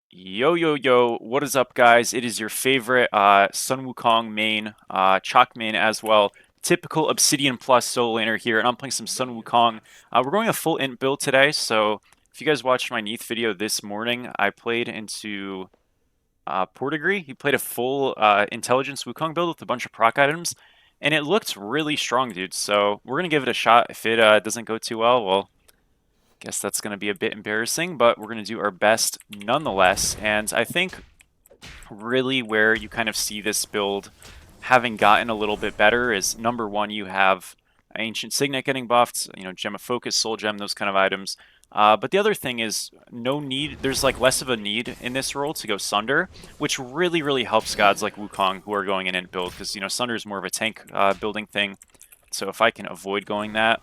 Yo, yo, yo, what is up, guys? It is your favorite Sun Wukong main, Chaac main as well. Typical Obsidian Plus solo laner here, and I'm playing some Sun Wukong. We're going a full int build today, so if you guys watched my Neath video this morning, I played into Portigree. He played a full Intelligence Wukong build with a bunch of proc items, and it looked really strong, dude. So we're going to give it a shot. If it doesn't go too well, guess that's going to be a bit embarrassing, but we're going to do our best nonetheless. And I think really where you kind of see this build having gotten a little bit better is number one, you have Ancient Signet getting buffed, Gem of Focus, Soul Gem, those kind of items. But the other thing is no need, there's like less of a need in this role to go Sunder, which really, really helps gods like Wukong who are going in and build, because, Sunder is more of a tank building thing. So if I can avoid going that,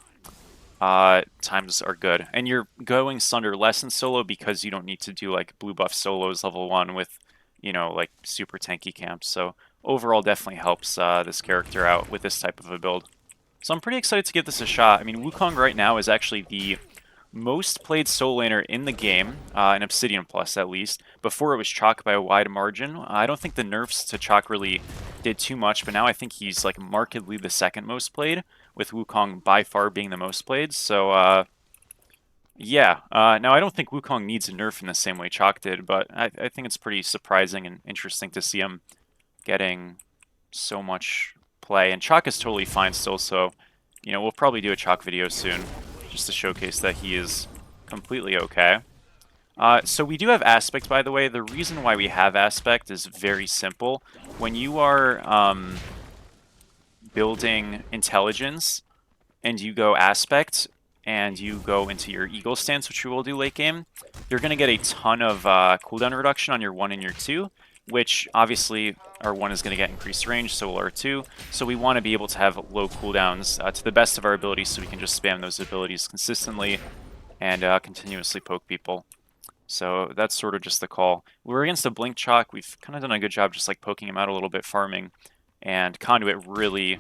times are good. And you're going Sunder less in solo because you don't need to do like blue buff solos level 1 with, like super tanky camps. So overall definitely helps this character out with this type of a build. So I'm pretty excited to give this a shot. I mean, Wukong right now is actually the most played solo laner in the game, in Obsidian Plus at least. Before it was Chaac by a wide margin. I don't think the nerfs to Chaac really did too much, but now I think he's like markedly the second most played, with Wukong by far being the most played. So yeah. Now I don't think Wukong needs a nerf in the same way Chaac did, but I think it's pretty surprising and interesting to see him getting so much play. And Chaac is totally fine still, so we'll probably do a Chaac video soon, just to showcase that he is completely okay. So we do have Aspect, by the way. The reason why we have Aspect is very simple. When you are building Intelligence and you go Aspect and you go into your Eagle stance, which we will do late game, you're going to get a ton of cooldown reduction on your 1 and your 2, which obviously our 1 is going to get increased range, so will our 2. So we want to be able to have low cooldowns to the best of our abilities so we can just spam those abilities consistently and continuously poke people. So that's sort of just the call. We're against a Blink Chaac. We've kind of done a good job just like poking him out a little bit, farming. And Conduit really,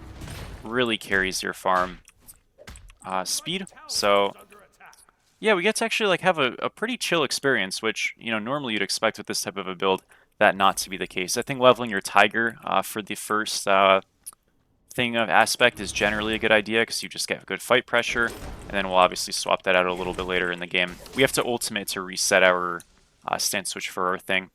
really carries your farm speed. So yeah, we get to actually like have a pretty chill experience, which normally you'd expect with this type of a build that not to be the case. I think leveling your Tiger for the first thing of Aspect is generally a good idea because you just get good fight pressure, and then we'll obviously swap that out a little bit later in the game. We have to ultimate to reset our stance switch for our thing.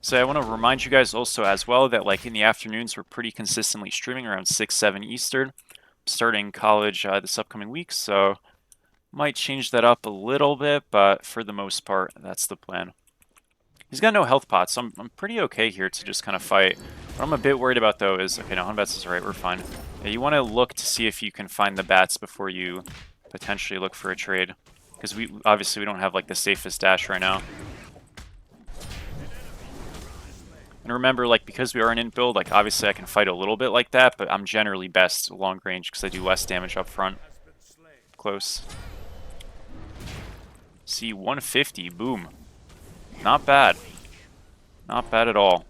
So I want to remind you guys also as well that like in the afternoons we're pretty consistently streaming around 6, 7 Eastern, starting college this upcoming week, so might change that up a little bit, but for the most part that's the plan. He's got no health pots, so I'm pretty okay here to just kind of fight. What I'm a bit worried about though is, okay, no, Hunbats is right, we're fine. Yeah, you want to look to see if you can find the bats before you potentially look for a trade, because obviously we don't have like the safest dash right now. And remember, like, because we are an int build, like, obviously I can fight a little bit like that, but I'm generally best long range because I do less damage up front. Close. See, 150, boom. Not bad. Not bad at all.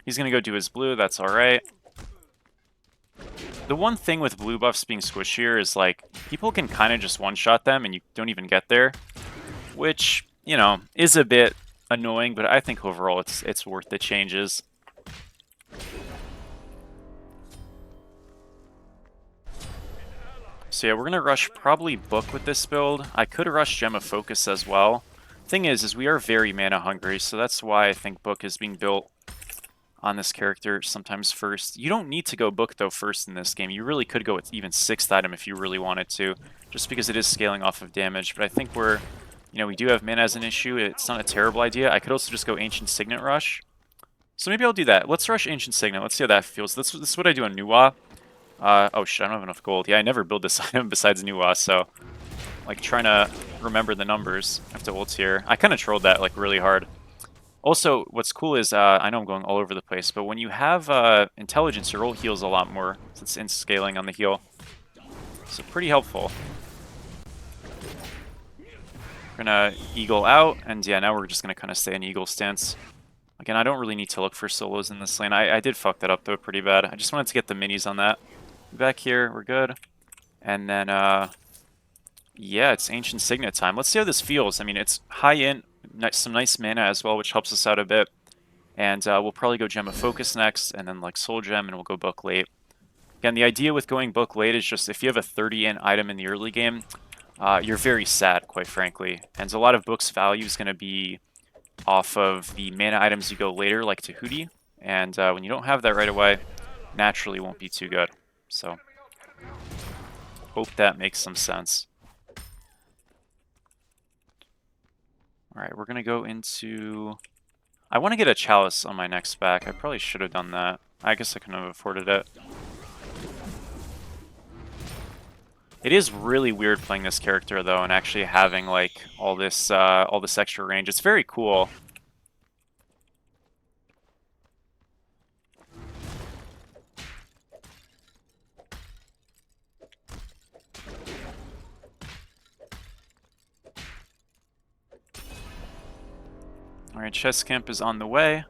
He's gonna go do his blue, that's alright. The one thing with blue buffs being squishier is, like, people can kind of just one-shot them and you don't even get there, which, is a bit annoying, but I think overall it's worth the changes. So yeah, we're gonna rush probably Book with this build. I could rush Gem of Focus as well. Thing is we are very mana hungry, so that's why I think Book is being built on this character sometimes first. You don't need to go Book though first in this game. You really could go with even 6th item if you really wanted to, just because it is scaling off of damage. But I think we do have mana as an issue. It's not a terrible idea. I could also just go Ancient Signet Rush. So maybe I'll do that. Let's rush Ancient Signet. Let's see how that feels. This is what I do on Nuwa. Oh shit, I don't have enough gold. Yeah, I never build this item besides Nuwa, so like trying to remember the numbers. I have to ult here. I kind of trolled that like really hard. Also, what's cool is, I know I'm going all over the place, but when you have Intelligence, your ult heals a lot more. So it's in scaling on the heal. So pretty helpful. We're gonna Eagle out, and yeah, now we're just gonna kind of stay in Eagle stance. Again, I don't really need to look for solos in this lane. I did fuck that up though pretty bad. I just wanted to get the minis on that. Back here, we're good. And then, Yeah, it's Ancient Signet time. Let's see how this feels. I mean, it's high int, some nice mana as well, which helps us out a bit. And we'll probably go Gem of Focus next, and then like Soul Gem, and we'll go Book late. Again, the idea with going Book late is just if you have a 30 int item in the early game, you're very sad, quite frankly. And a lot of Book's value is going to be off of the mana items you go later, like Tahuti. And when you don't have that right away, naturally won't be too good. So, hope that makes some sense. Alright, we're going to go into... I want to get a Chalice on my next back. I probably should have done that. I guess I couldn't have afforded it. It is really weird playing this character, though, and actually having, like, all this extra range. It's very cool. Alright, chest camp is on the way.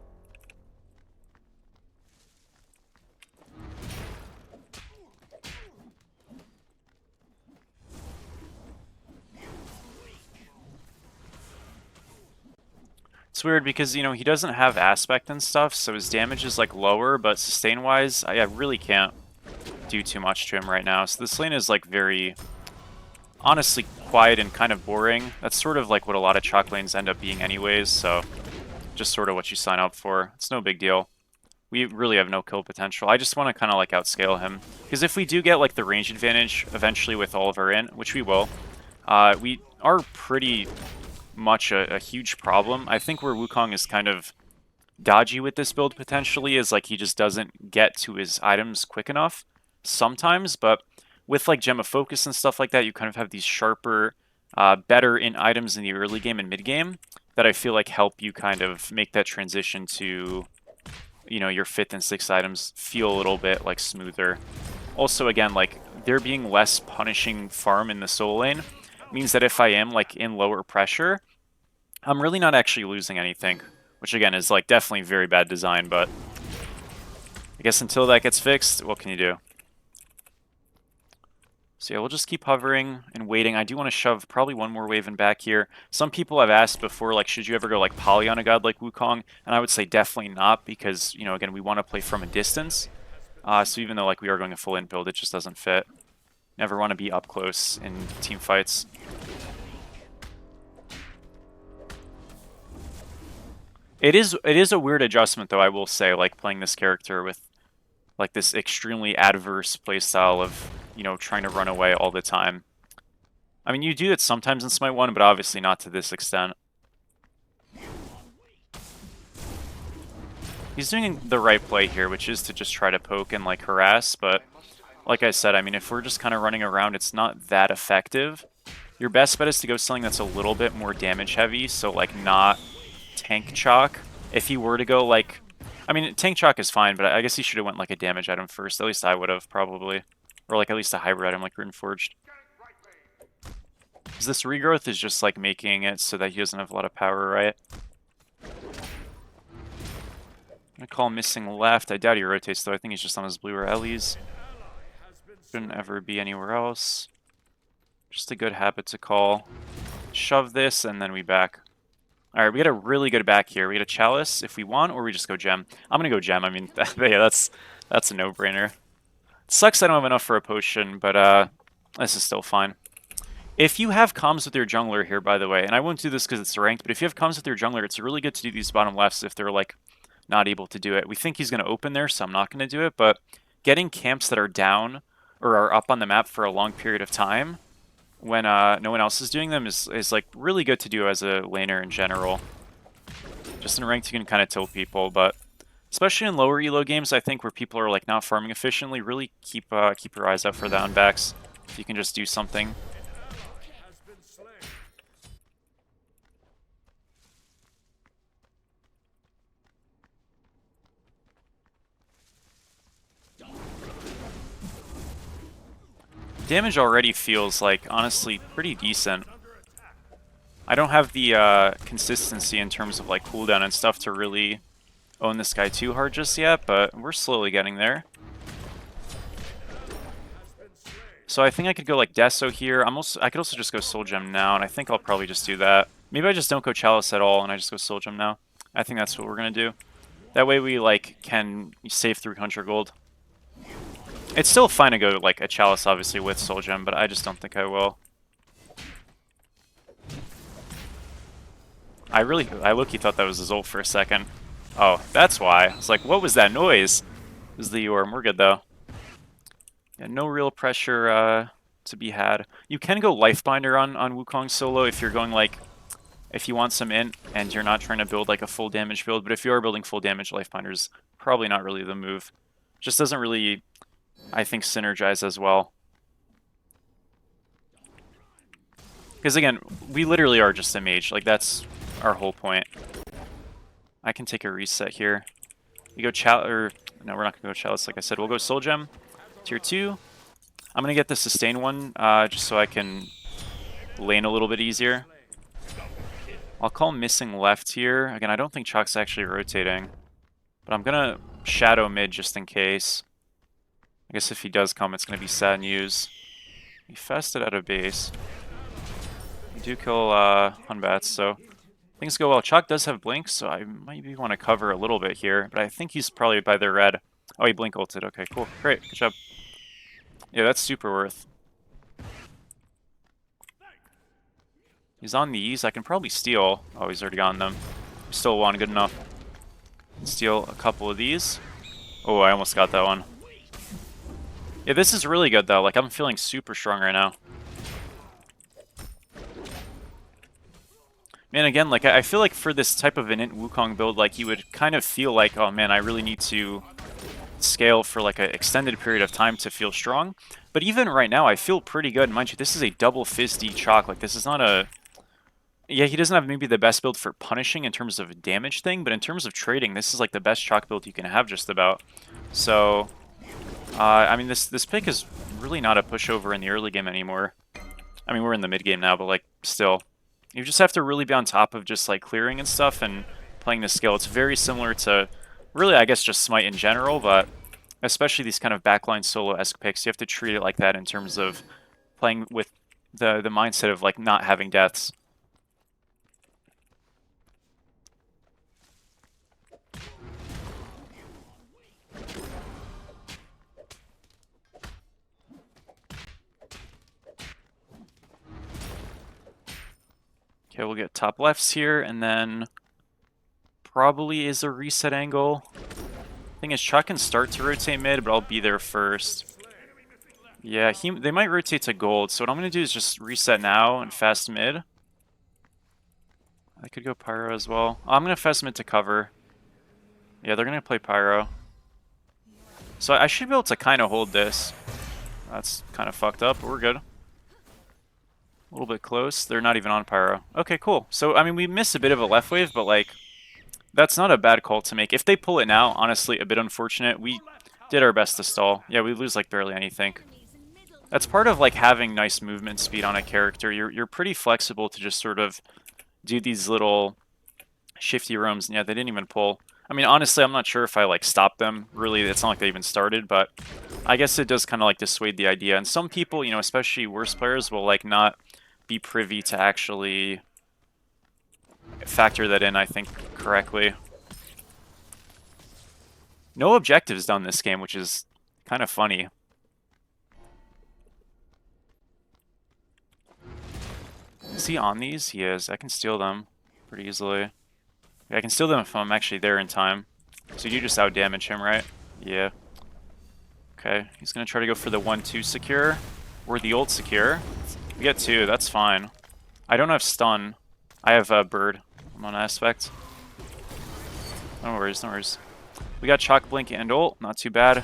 It's weird because, you know, he doesn't have aspect and stuff, so his damage is, like, lower, but sustain-wise, I really can't do too much to him right now. So this lane is, like, very, honestly, quiet and kind of boring. That's sort of, like, what a lot of Chaac lanes end up being anyways, so just sort of what you sign up for. It's no big deal. We really have no kill potential. I just want to kind of, like, outscale him. Because if we do get, like, the range advantage eventually with all of our int, which we will, we are pretty much a huge problem. I think where Wukong is kind of dodgy with this build potentially is like he just doesn't get to his items quick enough sometimes, but with like Gem of Focus and stuff like that, you kind of have these sharper, better in items in the early game and mid game that I feel like help you kind of make that transition to, you know, your 5th and 6th items feel a little bit like smoother. Also, again, like there being less punishing farm in the soul lane means that if I am like in lower pressure, I'm really not actually losing anything, which again is like definitely very bad design, but I guess until that gets fixed, what can you do? So yeah, we'll just keep hovering and waiting. I do want to shove probably one more wave in back here. Some people have asked before, like, should you ever go like poly on a god like Wukong? And I would say definitely not, because, you know, again, we want to play from a distance. So even though like we are going a full int build, it just doesn't fit. Never want to be up close in team fights. It is a weird adjustment, though, I will say, like, playing this character with, like, this extremely adverse playstyle of, you know, trying to run away all the time. I mean, you do it sometimes in Smite 1, but obviously not to this extent. He's doing the right play here, which is to just try to poke and, like, harass, but like I said, I mean, if we're just kind of running around, it's not that effective. Your best bet is to go something that's a little bit more damage heavy, so, like, not tank Chaac. If he were to go, like... I mean, tank Chaac is fine, but I guess he should have went, like, a damage item first. At least I would have, probably. Or, like, at least a hybrid item, like Runeforged. Because this regrowth is just, like, making it so that he doesn't have a lot of power, right? I'm gonna call missing left. I doubt he rotates, though. I think he's just on his blue or Ellie's. Shouldn't ever be anywhere else. Just a good habit to call. Shove this, and then we back. Alright, we got a really good back here. We got a Chalice if we want, or we just go Gem. I'm gonna go Gem. I mean, yeah, that's a no-brainer. It sucks I don't have enough for a potion, but this is still fine. If you have comms with your jungler here, by the way, and I won't do this because it's ranked, but if you have comms with your jungler, it's really good to do these bottom lefts if they're, like, not able to do it. We think he's going to open there, so I'm not going to do it, but getting camps that are down or are up on the map for a long period of time when no one else is doing them is like really good to do as a laner in general. Just in ranked you can kind of tilt people, but especially in lower elo games, I think where people are like not farming efficiently, really keep your eyes out for the unbacks. If you can just do something. Damage already feels like, honestly, pretty decent. I don't have the consistency in terms of like cooldown and stuff to really own this guy too hard just yet, but we're slowly getting there. So I think I could go like Deso here. I could also just go Soul Gem now, and I think I'll probably just do that. Maybe I just don't go Chalice at all, and I just go Soul Gem now. I think that's what we're gonna do. That way we like can save 300 gold. It's still fine to go like a Chalice, obviously, with Soul Gem, but I just don't think I will. I low-key thought that was his ult for a second. Oh, that's why. I was like, what was that noise? It was the Orm. We're good, though. Yeah, no real pressure to be had. You can go Lifebinder on Wukong solo if you're going, like, if you want some int and you're not trying to build, like, a full damage build. But if you are building full damage, Lifebinder's probably not really the move. Just doesn't really, I think, synergize as well. Because, again, we literally are just a mage. Like, that's our whole point. I can take a reset here. We go or no, we're not gonna go Chalice, like I said. We'll go Soul Gem, tier 2. I'm gonna get the sustain one, just so I can lane a little bit easier. I'll call missing left here. Again, I don't think Chaac's actually rotating, but I'm gonna shadow mid just in case. I guess if he does come, it's gonna be sad news. He fasted out of base. We do kill Hunbats, so things go well. Chaac does have Blink, so I maybe want to cover a little bit here, but I think he's probably by the red. Oh, he Blink ulted. Okay, cool. Great. Good job. Yeah, that's super worth. He's on these. I can probably steal. Oh, he's already gotten them. Still one. Good enough. Steal a couple of these. Oh, I almost got that one. Yeah, this is really good, though. Like, I'm feeling super strong right now. Man, again, like, I feel like for this type of an int Wukong build, like, you would kind of feel like, oh man, I really need to scale for, like, an extended period of time to feel strong. But even right now, I feel pretty good. Mind you, this is a double Fizz-D Chaac. Like, this is not a... Yeah, he doesn't have maybe the best build for punishing in terms of a damage thing, but in terms of trading, this is, like, the best Chaac build you can have just about. So, I mean, this pick is really not a pushover in the early game anymore. I mean, we're in the mid game now, but, like, still... You just have to really be on top of just, like, clearing and stuff and playing the skill. It's very similar to, really, I guess, just Smite in general, but especially these kind of backline solo-esque picks, you have to treat it like that in terms of playing with the mindset of, like, not having deaths. Okay, we'll get top lefts here, and then probably is a reset angle. Thing is, Chaac can start to rotate mid, but I'll be there first. Yeah, they might rotate to gold, so what I'm going to do is just reset now and fast mid. I could go Pyro as well. I'm going to fast mid to cover. Yeah, they're going to play Pyro. So I should be able to kind of hold this. That's kind of fucked up, but we're good. A little bit close. They're not even on Pyro. Okay, cool. So, I mean, we missed a bit of a left wave, but, like, that's not a bad call to make. If they pull it now, honestly, a bit unfortunate. We did our best to stall. Yeah, we lose, like, barely anything. That's part of, like, having nice movement speed on a character. You're pretty flexible to just sort of do these little shifty roams. And yeah, they didn't even pull. I mean, honestly, I'm not sure if I, like, stopped them. Really, it's not like they even started, but I guess it does kind of, like, dissuade the idea. And some people, you know, especially worse players, will, like, not be privy to actually factor that in, I think, correctly. No objectives done this game, which is kind of funny. Is he on these? He is. I can steal them pretty easily. Yeah, I can steal them if I'm actually there in time. So you just out-damage him, right? Yeah. Okay, he's going to try to go for the 1-2 secure. Or the ult secure. We get 2, that's fine. I don't have stun. I have Bird. I'm on aspect. No worries, no worries. We got Chaac, Blink, and ult. Not too bad.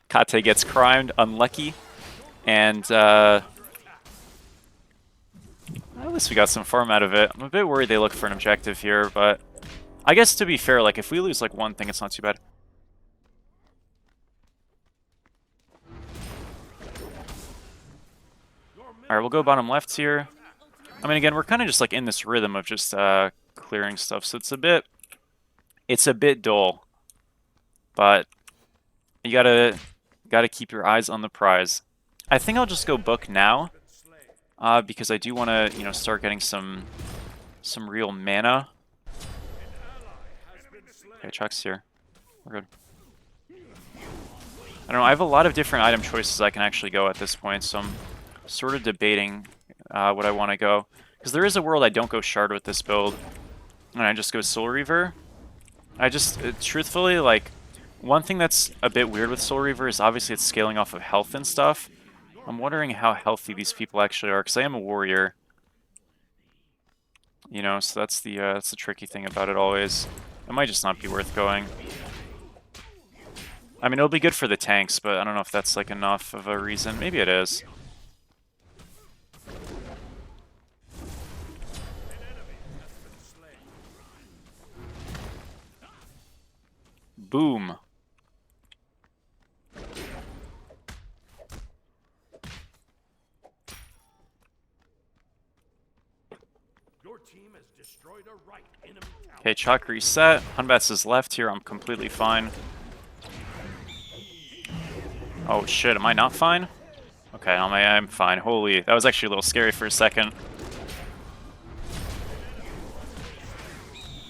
Kate gets crimed. Unlucky. And at least we got some farm out of it. I'm a bit worried they look for an objective here, but I guess to be fair, like, if we lose, like, one thing, it's not too bad. Alright, we'll go bottom left here. I mean, again, we're kind of just, like, in this rhythm of just clearing stuff, so it's a bit dull. But you gotta Gotta keep your eyes on the prize. I think I'll just go book now, because I do want to, you know, start getting some real mana. Okay, Chuck's here. We're good. I don't know, I have a lot of different item choices I can actually go at this point, so I'm sort of debating what I want to go. Because there is a world I don't go Shard with this build, and I just go Soul Reaver. I just, truthfully, like, one thing that's a bit weird with Soul Reaver is obviously it's scaling off of health and stuff. I'm wondering how healthy these people actually are, because I am a warrior. You know, so that's the tricky thing about it always. It might just not be worth going. I mean, it'll be good for the tanks, but I don't know if that's, like, enough of a reason. Maybe it is. Boom. Okay, Chaac reset. Hunbats is left here. I'm completely fine. Oh shit, am I not fine? Okay, I'm fine. Holy, that was actually a little scary for a second.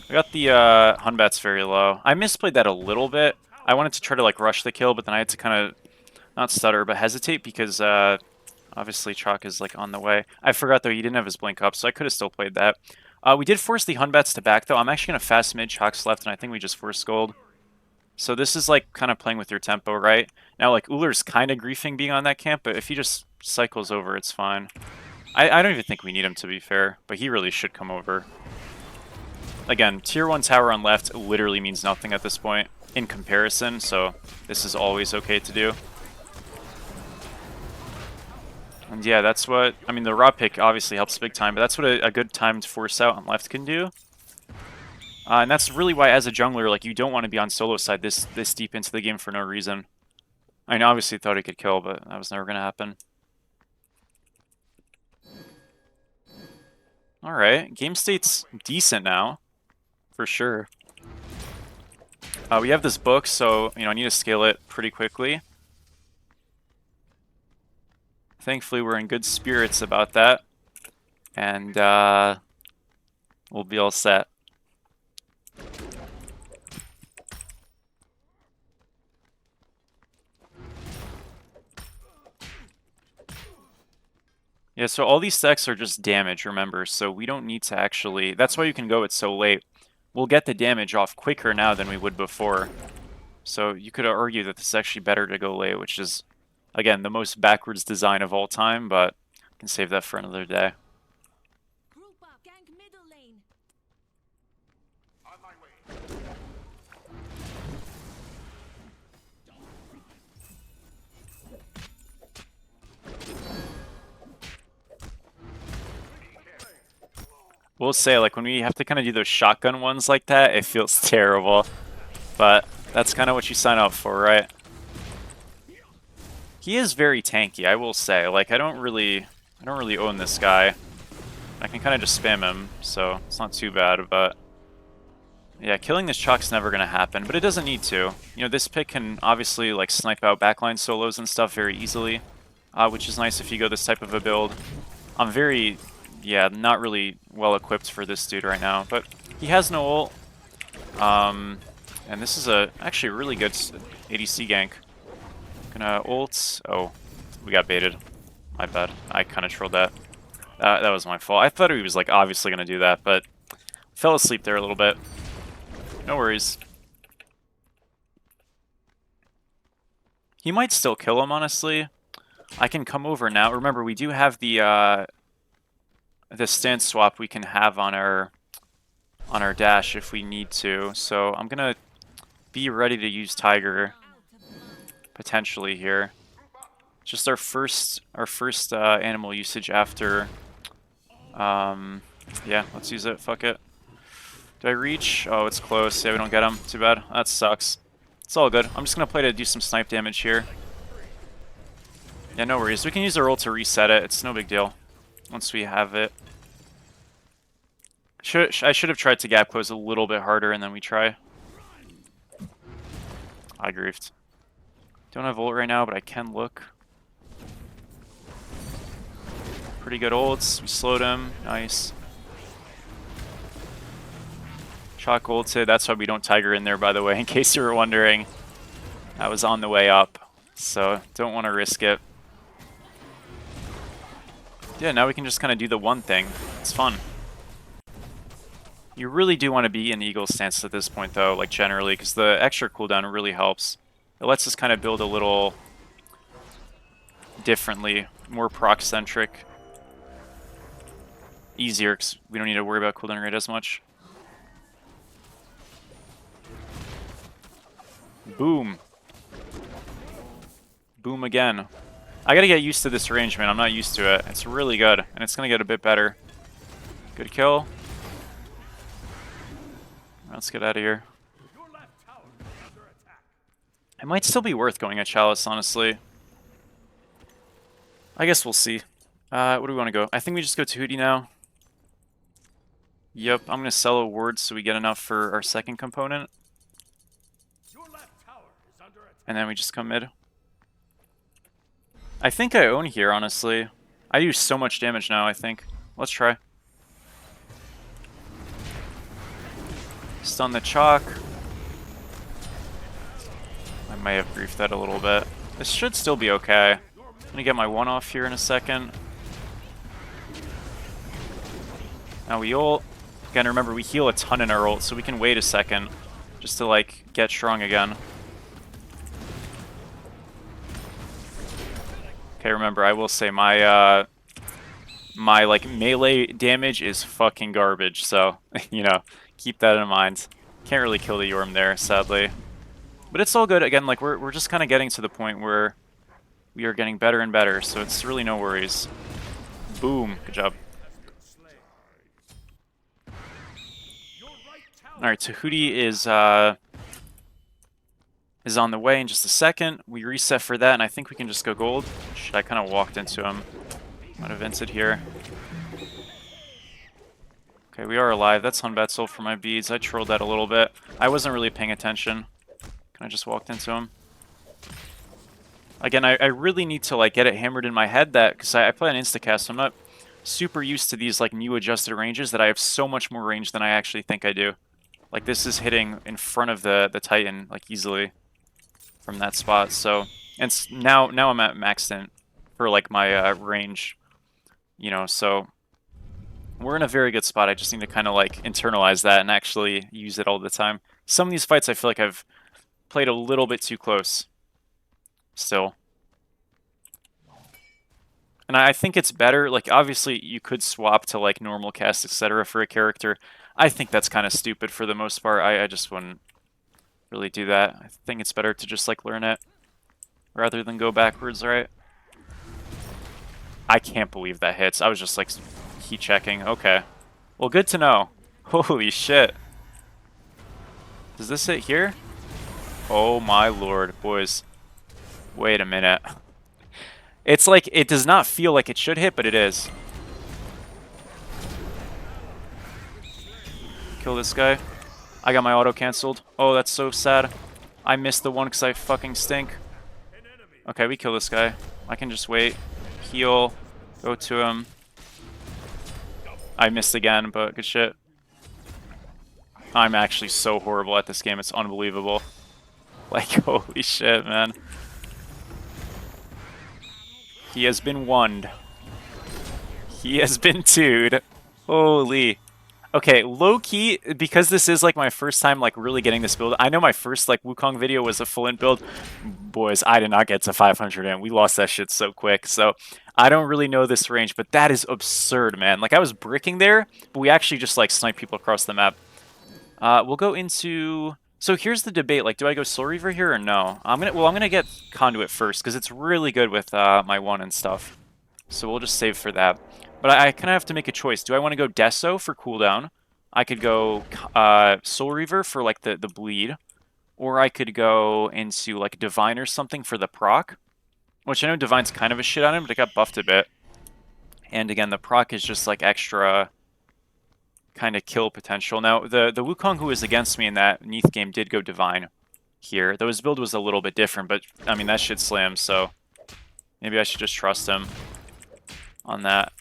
I got the Hunbats very low. I misplayed that a little bit. I wanted to try to like rush the kill, but then I had to kind of, not stutter, but hesitate because obviously Chaac is like on the way. I forgot though, he didn't have his blink up, so I could have still played that. We did force the Hunbats to back though. I'm actually going to fast mid, Chaac's left, and I think we just forced gold. So this is like kind of playing with your tempo, right? Now like Ullr's kind of griefing being on that camp, but if he just cycles over, it's fine. I don't even think we need him, to be fair, but he really should come over. Again, tier 1 tower on left literally means nothing at this point in comparison, so this is always okay to do. And yeah, that's what, I mean, the raw pick obviously helps big time, but that's what a good timed force out on left can do. And that's really why, as a jungler, like, you don't want to be on solo side this deep into the game for no reason. I mean, obviously thought he could kill, but that was never going to happen. Alright, game state's decent now, for sure. We have this book, so, you know, I need to scale it pretty quickly. Thankfully, we're in good spirits about that. And, we'll be all set. Yeah, so all these stacks are just damage, remember, so we don't need to actually... That's why you can go it so late. We'll get the damage off quicker now than we would before. So you could argue that this is actually better to go late, which is, again, the most backwards design of all time, but I can save that for another day. We'll say, like, when we have to kind of do those shotgun ones like that, it feels terrible. But that's kind of what you sign up for, right? He is very tanky, I will say. Like, I don't really own this guy. I can kind of just spam him, so it's not too bad, but... Yeah, killing this Chaac's never going to happen, but it doesn't need to. You know, this pick can obviously, like, snipe out backline solos and stuff very easily, which is nice if you go this type of a build. I'm very... Yeah, not really well equipped for this dude right now, but he has no ult. And this is actually a really good ADC gank. Gonna ult. Oh, we got baited. My bad. I kind of trolled that. That was my fault. I thought he was like obviously gonna do that, but fell asleep there a little bit. No worries. He might still kill him, honestly. I can come over now. Remember, we do have the stance swap we can have on our dash if we need to. So I'm gonna be ready to use Tiger potentially here. Just our first animal usage after. Yeah, let's use it. Fuck it. Do I reach? Oh, it's close. Yeah, we don't get him. Too bad. That sucks. It's all good. I'm just gonna play to do some snipe damage here. Yeah, no worries. We can use our ult to reset it. It's no big deal. Once we have it. I should have tried to gap close a little bit harder and then we try. I griefed. Don't have ult right now, but I can look. Pretty good ults. We slowed him. Nice. Chaac ulted. That's why we don't Tiger in there, by the way, in case you were wondering. I was on the way up, so don't want to risk it. Yeah, now we can just kind of do the one thing. It's fun. You really do want to be in Eagle stance at this point, though, like generally, because the extra cooldown really helps. It lets us kind of build a little differently, more proc-centric. Easier, because we don't need to worry about cooldown rate as much. Boom. Boom again. I gotta get used to this range, man. I'm not used to it. It's really good, and it's gonna get a bit better. Good kill. Let's get out of here. It might still be worth going at Chalice, honestly. I guess we'll see. What do we want to go? I think we just go Tahuti now. Yep, I'm gonna sell a ward so we get enough for our second component. And then we just come mid. I think I own here, honestly. I do so much damage now, I think. Let's try. Stun the Chaac. I may have griefed that a little bit. This should still be okay. I'm gonna get my one off here in a second. Now we ult. Again, remember, we heal a ton in our ult, so we can wait a second just to, like, get strong again. Okay, remember, I will say my, my, like, melee damage is fucking garbage, so, you know, keep that in mind. Can't really kill the Yorm there, sadly. But it's all good. Again, like, we're just kind of getting to the point where we are getting better and better, so it's really no worries. Boom. Good job. Alright, Tahuti is on the way in just a second. We reset for that, and I think we can just go gold. Shit, I kind of walked into him. Might have vented here. Okay, we are alive. That's Hunbatzel for my beads. I trolled that a little bit. I wasn't really paying attention. Kind of just walked into him. Again, I really need to, like, get it hammered in my head that, because I play on Instacast, so I'm not super used to these, like, new adjusted ranges, that I have so much more range than I actually think I do. Like, this is hitting in front of the Titan, like, easily from that spot, so... And now I'm at maxed in for, like, my range, you know, so... We're in a very good spot. I just need to kind of, like, internalize that and actually use it all the time. Some of these fights I feel like I've played a little bit too close. Still. And I think it's better, like, obviously you could swap to, like, normal cast, etc. for a character. I think that's kind of stupid for the most part. I just wouldn't really do that. I think it's better to just, like, learn it rather than go backwards, right? I can't believe that hits. I was just, like, heat checking. Okay. Well, good to know. Holy shit. Does this hit here? Oh my lord, boys. Wait a minute. It's like, it does not feel like it should hit, but it is. Kill this guy. I got my auto cancelled. Oh, that's so sad. I missed the one because I fucking stink. Okay, we kill this guy. I can just wait. Heal. Go to him. I missed again, but good shit. I'm actually so horrible at this game. It's unbelievable. Like, holy shit, man. He has been wonned. He has been two'd. Holy. Okay, low-key, because this is, like, my first time, like, really getting this build. I know my first, like, Wukong video was a full-int build. Boys, I did not get to 500 in. We lost that shit so quick, so I don't really know this range, but that is absurd, man. Like, I was bricking there, but we actually just, like, sniped people across the map. We'll go into... So here's the debate, like, do I go Soul Reaver here or no? I'm gonna get Conduit first, because it's really good with my one and stuff. So we'll just save for that. But I kind of have to make a choice. Do I want to go Deso for cooldown? I could go Soul Reaver for, like, the bleed. Or I could go into, like, Divine or something for the proc. Which I know Divine's kind of a shit on him, but it got buffed a bit. And again, the proc is just, like, extra... kind of kill potential. Now, the Wukong who was against me in that Neath game did go Divine. here. Though his build was a little bit different, but I mean, that shit slams, so maybe I should just trust him on that.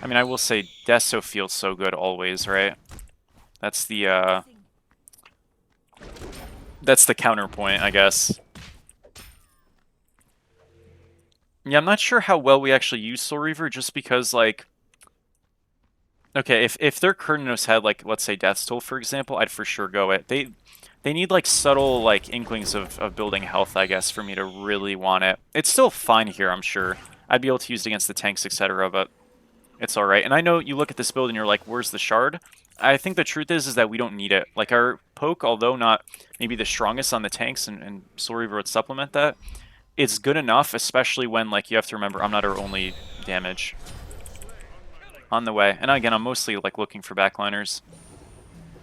I mean, I will say Deso feels so good always, right? That's the counterpoint, I guess. Yeah, I'm not sure how well we actually use Soul Reaver, just because, like, okay, if their Kurnos had, like, let's say Death's Toll, for example, I'd for sure go it. They need, like, subtle, like, inklings of building health, I guess, for me to really want it. It's still fine here, I'm sure. I'd be able to use it against the tanks, etc., but it's alright. And I know you look at this build and you're like, where's the shard? I think the truth is that we don't need it. Like, our poke, although not maybe the strongest on the tanks, and Soul Reaver would supplement that, it's good enough, especially when, like, you have to remember, I'm not our only damage on the way. And again, I'm mostly, like, looking for backliners.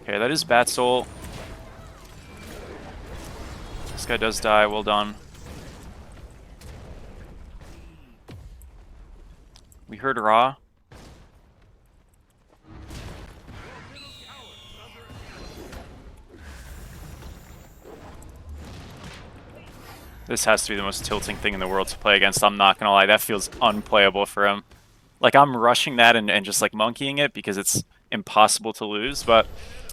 Okay, that is Bat Soul. This guy does die, well done. We heard Ra. This has to be the most tilting thing in the world to play against, I'm not gonna lie. That feels unplayable for him. Like, I'm rushing that and just, like, monkeying it because it's impossible to lose, but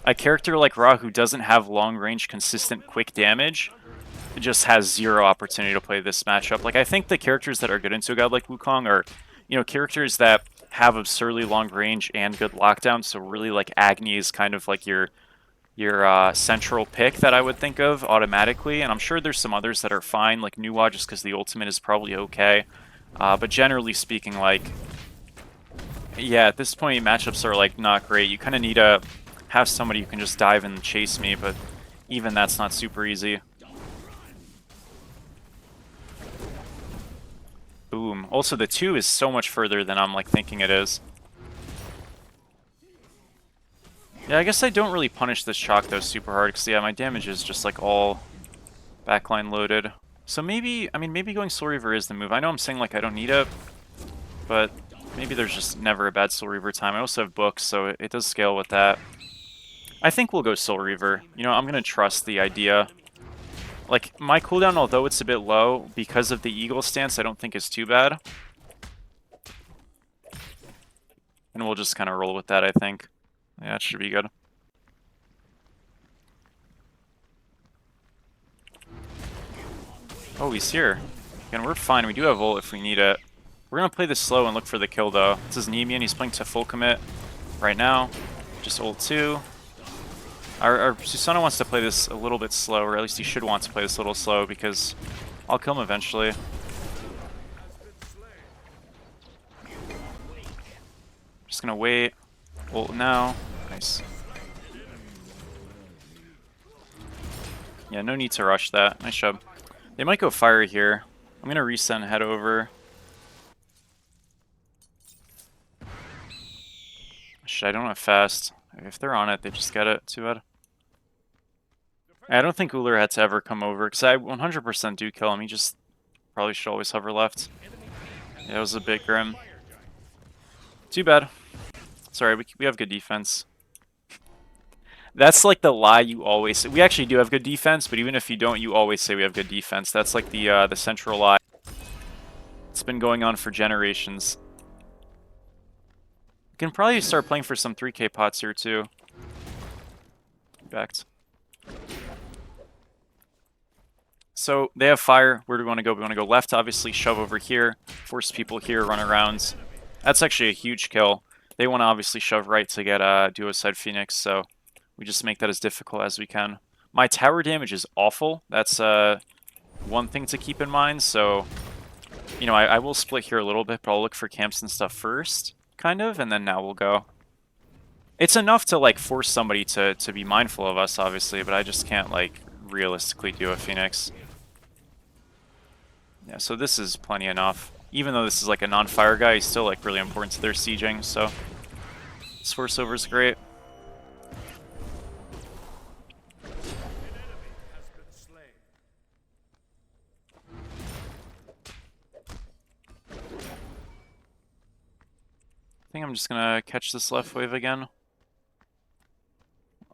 a character like Ra who doesn't have long-range, consistent, quick damage just has zero opportunity to play this matchup. Like, I think the characters that are good into a god like Wukong are, you know, characters that have absurdly long range and good lockdown, so really, like, Agni is kind of like your central pick that I would think of automatically, and I'm sure there's some others that are fine, like Nuwa, just because the ultimate is probably okay. But generally speaking, like, yeah, at this point, matchups are, like, not great. You kind of need to have somebody who can just dive and chase me, but even that's not super easy. Boom. Also, the 2 is so much further than I'm, like, thinking it is. Yeah, I guess I don't really punish this Chaac, though, super hard, because, yeah, my damage is just, like, all backline loaded. So maybe, I mean, maybe going Soul Reaver is the move. I know I'm saying, like, I don't need it, but maybe there's just never a bad Soul Reaver time. I also have books, so it does scale with that. I think we'll go Soul Reaver. You know, I'm going to trust the idea. Like, my cooldown, although it's a bit low, because of the Eagle stance, I don't think is too bad. And we'll just kind of roll with that, I think. Yeah, it should be good. Oh, he's here. Again, we're fine. We do have ult if we need it. We're going to play this slow and look for the kill, though. This is Nemean. He's playing to full commit right now. Just ult 2. Our Susanna wants to play this a little bit slow, or at least he should want to play this a little slow, because I'll kill him eventually. Just going to wait. Ult now. Nice. Yeah, no need to rush that. Nice job. They might go fire here. I'm going to reset and head over. Shit, I don't have fast. If they're on it, they just get it. Too bad. I don't think Uller had to ever come over, because I 100% do kill him. He just probably should always hover left. Yeah, it was a bit grim. Too bad. Sorry, we have good defense. That's like the lie you always say. We actually do have good defense, but even if you don't, you always say we have good defense. That's like the central lie. It's been going on for generations. We can probably start playing for some 3k pots here too. Backed. So they have fire. Where do we want to go? We want to go left, obviously, shove over here, force people here, run around. That's actually a huge kill. They want to obviously shove right to get Duo-Side Phoenix, so we just make that as difficult as we can. My tower damage is awful. That's one thing to keep in mind, so, you know, I will split here a little bit, but I'll look for camps and stuff first, kind of, and then now we'll go. It's enough to, like, force somebody to be mindful of us, obviously, but I just can't, like, realistically do a Phoenix. Yeah, so this is plenty enough. Even though this is like a non-fire guy, he's still like really important to their sieging, so this force over is great. I think I'm just gonna catch this left wave again.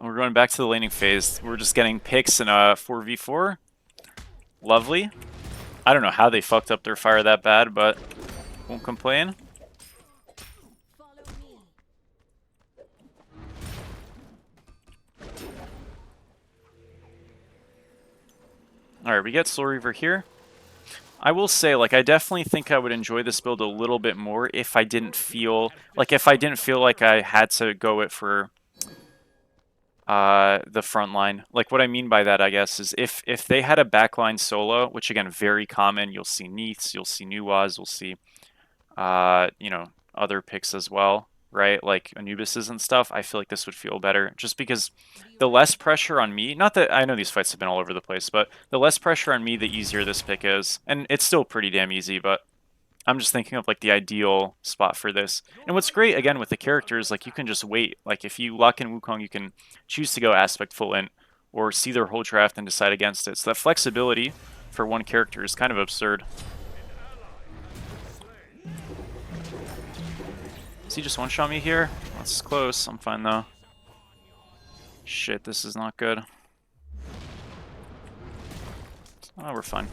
We're going back to the laning phase. We're just getting picks in a 4v4. Lovely. I don't know how they fucked up their fire that bad, but won't complain. Alright, we get Soul Reaver here. I will say, like, I definitely think I would enjoy this build a little bit more if I didn't feel like I had to go it for the front line. Like, what I mean by that, I guess, is if they had a backline solo, which again, very common, you'll see Neiths, you'll see Nuwas, you'll see you know, other picks as well, right? Like Anubises and stuff. I feel like this would feel better just because the less pressure on me, not that I know these fights have been all over the place, but the less pressure on me, the easier this pick is. And it's still pretty damn easy, but I'm just thinking of like the ideal spot for this. And what's great again with the characters, like you can just wait. Like if you lock in Wukong, you can choose to go aspect full int or see their whole draft and decide against it. So that flexibility for one character is kind of absurd. Does he just one-shot me here? That's close. I'm fine though. Shit, this is not good. Oh, we're fine.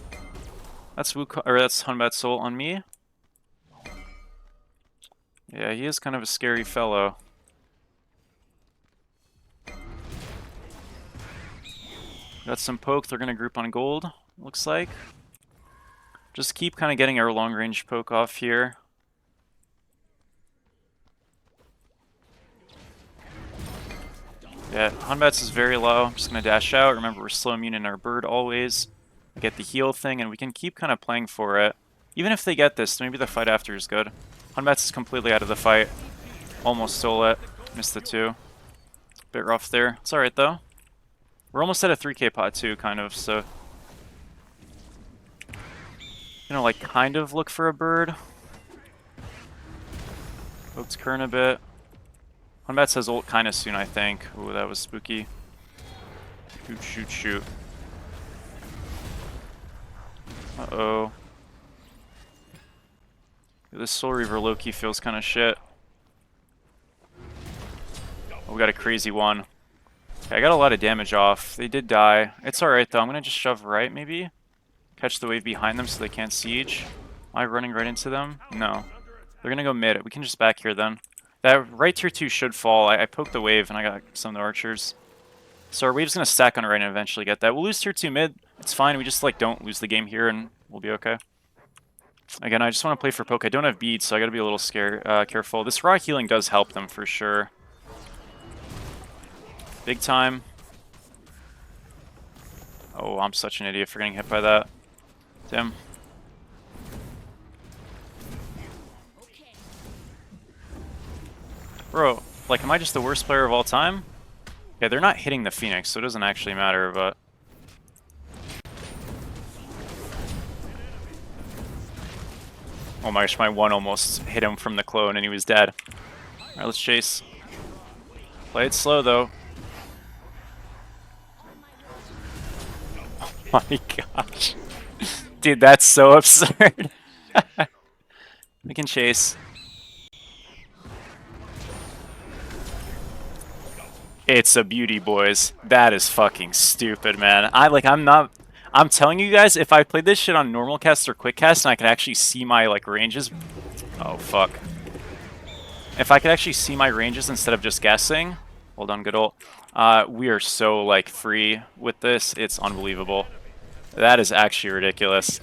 That's Wukong, or that's Hunbat's Soul on me. Yeah, he is kind of a scary fellow. Got some poke. They're gonna group on gold. Looks like. Just keep kind of getting our long-range poke off here. Yeah, Hunbat's is very low. I'm just going to dash out. Remember, we're slow immune in our bird always. We get the heal thing, and we can keep kind of playing for it. Even if they get this, maybe the fight after is good. Hunbat's is completely out of the fight. Almost stole it. Missed the 2. Bit rough there. It's alright, though. We're almost at a 3k pot, too, kind of, so... You know, like, kind of look for a bird. Poked Kern a bit. Hunbat says ult kind of soon, I think. Ooh, that was spooky. Shoot, shoot, shoot. Uh-oh. This Soul Reaver low-key feels kind of shit. Oh, we got a crazy one. Okay, I got a lot of damage off. They did die. It's alright, though. I'm going to just shove right, maybe? Catch the wave behind them so they can't siege. Am I running right into them? No. They're going to go mid. We can just back here, then. That right tier 2 should fall. I poked the wave and I got some of the archers. So our wave's going to stack on right and eventually get that. We'll lose tier 2 mid. It's fine. We just like don't lose the game here and we'll be okay. Again, I just want to play for poke. I don't have beads, so I got to be a little careful. This raw healing does help them for sure. Big time. Oh, I'm such an idiot for getting hit by that. Damn. Bro, like, am I just the worst player of all time? Yeah, they're not hitting the Phoenix, so it doesn't actually matter, but... Oh my gosh, my one almost hit him from the clone and he was dead. Alright, let's chase. Play it slow, though. Oh my gosh. Dude, that's so absurd. We can chase. It's a beauty, boys. That is fucking stupid, man. I'm telling you guys, if I played this shit on normal cast or quick cast and I could actually see my, like, ranges... Oh, fuck. If I could actually see my ranges instead of just guessing... Hold on, good ult. We are so, like, free with this. It's unbelievable. That is actually ridiculous.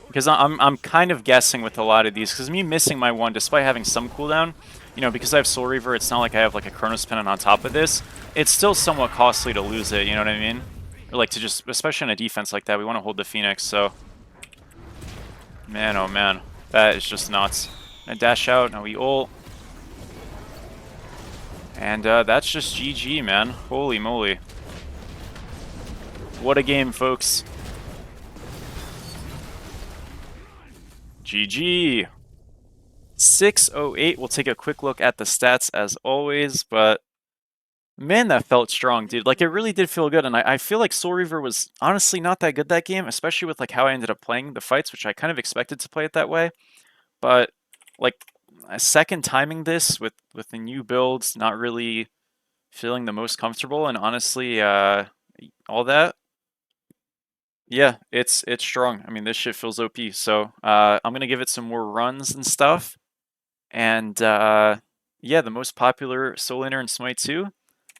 Because I'm kind of guessing with a lot of these, because me missing my one, despite having some cooldown, you know, because I have Soul Reaver, it's not like I have like a Chronos Pendant on top of this. It's still somewhat costly to lose it, you know what I mean? Or like to just, especially in a defense like that, we want to hold the Phoenix, so... Man, oh man. That is just nuts. I dash out, now we ult. And that's just GG, man. Holy moly. What a game, folks. GG. 608. We'll take a quick look at the stats as always, but man, that felt strong, dude. Like, it really did feel good, and I feel like Soul Reaver was honestly not that good that game, especially with like how I ended up playing the fights, which I kind of expected to play it that way. But like, a second timing this with the new builds, not really feeling the most comfortable, and honestly, all that. Yeah, it's strong. I mean, this shit feels OP. So I'm gonna give it some more runs and stuff. And yeah, the most popular soul laner in Smite 2.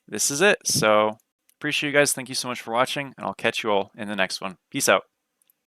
This is it. So appreciate you guys. Thank you so much for watching, and I'll catch you all in the next one. Peace out.